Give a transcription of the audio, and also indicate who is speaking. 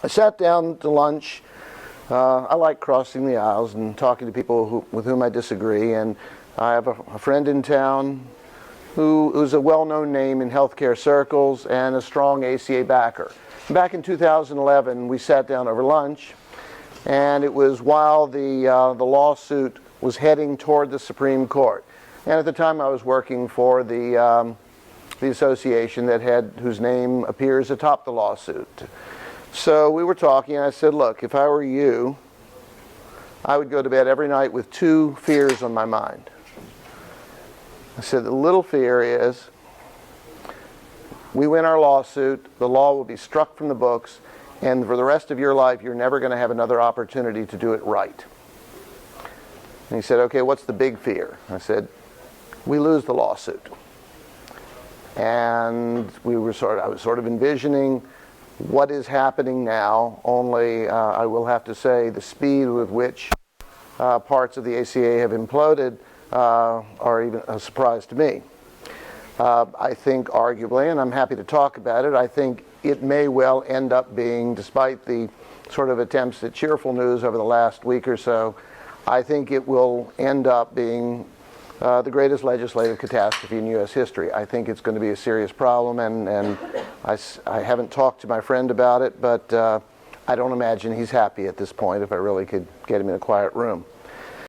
Speaker 1: I sat down to lunch. I like crossing the aisles and talking to people with whom I disagree, and I have a friend in town who's a well-known name in healthcare circles and a strong ACA backer. Back in 2011, we sat down over lunch, and it was while the lawsuit was heading toward the Supreme Court. And at the time, I was working for the association whose name appears atop the lawsuit. So we were talking, and I said, look, if I were you, I would go to bed every night with two fears on my mind. I said, the little fear is, we win our lawsuit, the law will be struck from the books, and for the rest of your life, you're never going to have another opportunity to do it right. And he said, okay, what's the big fear? I said, we lose the lawsuit. And I was sort of envisioning what is happening now, only I will have to say the speed with which parts of the ACA have imploded are even a surprise to me. I think arguably, and I'm happy to talk about it, I think it may well end up being, despite the sort of attempts at cheerful news over the last week or so, I think it will end up being the greatest legislative catastrophe in U.S. history. I think it's going to be a serious problem, and I haven't talked to my friend about it, but I don't imagine he's happy at this point if I really could get him in a quiet room.